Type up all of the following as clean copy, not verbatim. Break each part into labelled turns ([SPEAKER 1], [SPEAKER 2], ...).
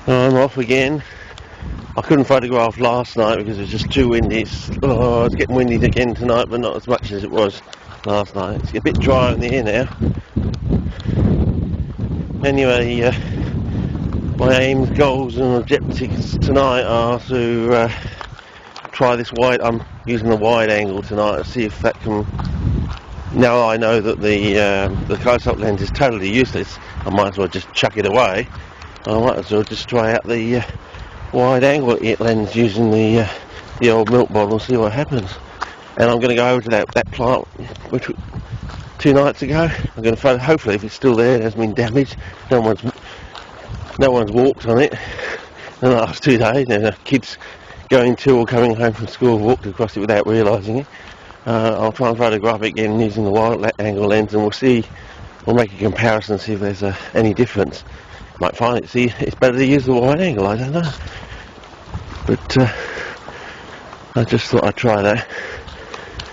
[SPEAKER 1] I'm off again. I couldn't photograph last night because it was just too windy. It's getting windy again tonight, but not as much as it was last night. It's a bit dry in the air now. Anyway, my aims, goals and objectives tonight are to try this wide. I'm using the wide angle tonight to see if that can. Now I know that the close-up lens is totally useless, I might as well just chuck it away. I might as well just try out the wide angle lens using the old milk bottle and see what happens. And I'm going to go over to that plant which 2 nights ago. I'm going to photo. Hopefully, if it's still there, it hasn't been damaged. No one's walked on it in the last 2 days. Now, kids going to or coming home from school walked across it without realising it. I'll try and photograph it again using the wide angle lens, and we'll see. We'll make a comparison and see if there's any difference. Might find it. See, it's better to use the wide angle. I don't know, but I just thought I'd try that.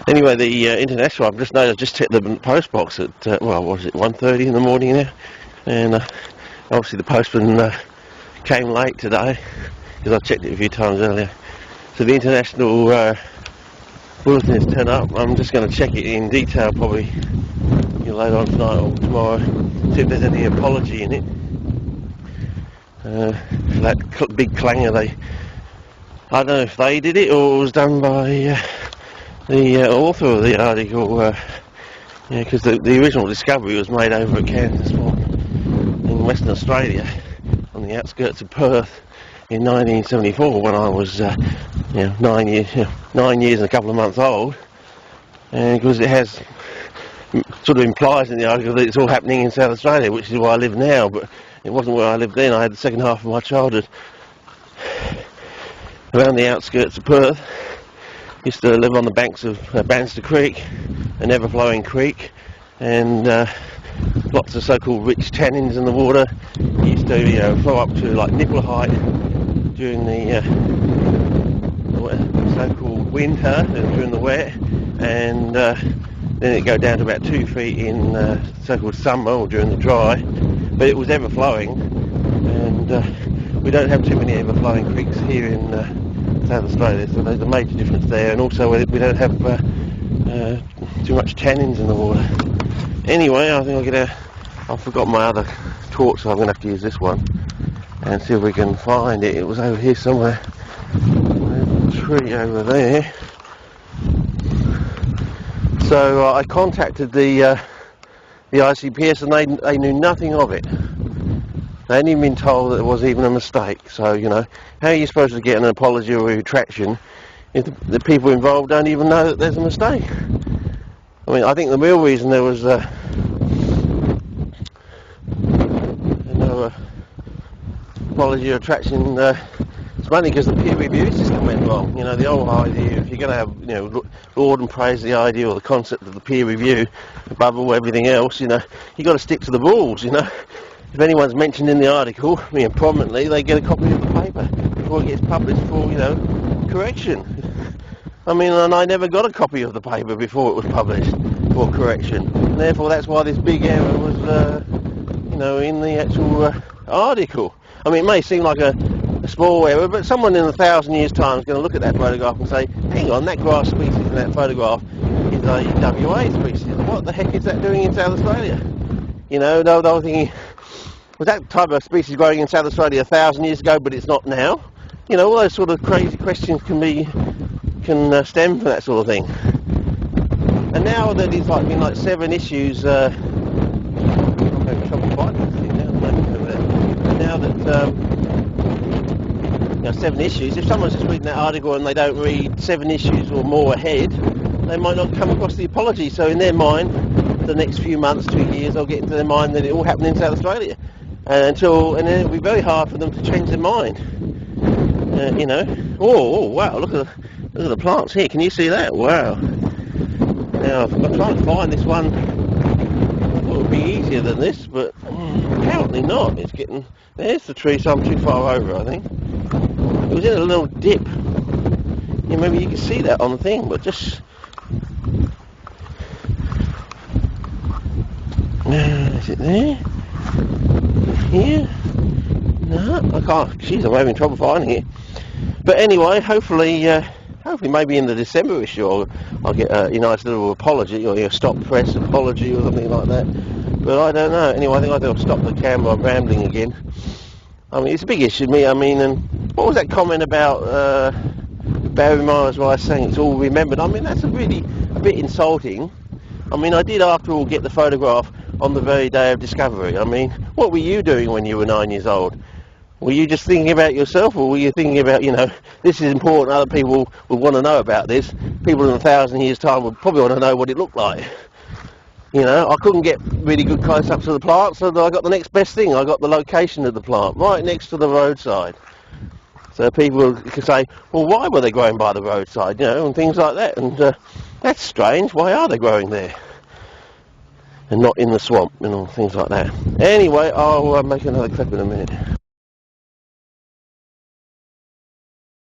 [SPEAKER 1] Anyway, the international. I've just noticed. I just checked the post box at what was it, 1:30 in the morning now, and obviously the postman came late today because I checked it a few times earlier. So the international bulletin has turned up. I'm just going to check it in detail probably later on tonight or tomorrow. See if there's any apology in it. For that big clanger, I don't know if they did it or it was done by the author of the article, because the original discovery was made over at Kansas in Western Australia, on the outskirts of Perth, in 1974, when I was 9 years and a couple of months old, and because it has sort of implies in the article that it's all happening in South Australia, which is where I live now, but it wasn't where I lived then. I had the second half of my childhood around the outskirts of Perth. Used to live on the banks of Bannister Creek, an ever-flowing creek, and lots of so-called rich tannins in the water. It used to flow up to like nipple height during the so-called winter, during the wet, and then it'd go down to about 2 feet in so-called summer or during the dry. But it was ever-flowing, and we don't have too many ever-flowing creeks here in South Australia, so there's a major difference there, and also we don't have too much tannins in the water. Anyway, I think I've forgotten my other torch, so I'm going to have to use this one and see if we can find it. It was over here somewhere. There's a tree over there. So I contacted the ICPS, and they knew nothing of it. They hadn't even been told that there was even a mistake. So, how are you supposed to get an apology or a retraction if the people involved don't even know that there's a mistake? I mean, I think the real reason there was no apology or retraction it's mainly because the peer review system went wrong. The old idea, if you're going to have, laud and praise the idea or the concept of the peer review above all everything else, you've got to stick to the rules, If anyone's mentioned in the article, prominently, they get a copy of the paper before it gets published for, correction. I mean, and I never got a copy of the paper before it was published for correction. And therefore, that's why this big error was, in the actual article. I mean, it may seem like a small error, but someone in 1,000 years' time is going to look at that photograph and say, hang on, that grass species in that photograph is a WA species. What the heck is that doing in South Australia? They'll thinking, was that type of species growing in South Australia 1,000 years ago, but it's not now? All those sort of crazy questions can stem from that sort of thing. And now that it's been 7 issues, I'm having trouble finding this thing now. And now that 7 issues, if someone's just reading that article and they don't read 7 issues or more ahead, they might not come across the apology. So in their mind, the next few months, 2 years, they'll get into their mind that it all happened in South Australia. And then it'll be very hard for them to change their mind. Oh wow, look at the plants here. Can you see that? Wow. Now I'm trying to find this one. I thought it would be easier than this, but apparently not. There's the tree, so I'm too far over, I think. It was in a little dip. Maybe you can see that on the thing, but just is it there? Here? No, I can't. Jeez, I'm having trouble finding it. But anyway, hopefully maybe in the December issue I'll get a nice little apology, or a stop press apology or something like that. But I don't know. Anyway, I think I'll stop the camera. I'm rambling again. I mean, it's a big issue to me. I mean, and what was that comment about Barry Myers where I was saying it's all remembered? I mean, that's a bit insulting. I mean, I did after all get the photograph on the very day of discovery. I mean, what were you doing when you were 9 years old? Were you just thinking about yourself, or were you thinking about, this is important, other people will want to know about this. People in 1,000 years' time would probably want to know what it looked like. I couldn't get really good close-ups of the plant, so I got the next best thing. I got the location of the plant, right next to the roadside. So people could say, well, why were they growing by the roadside, and things like that. And that's strange, why are they growing there? And not in the swamp, things like that. Anyway, I'll make another clip in a minute.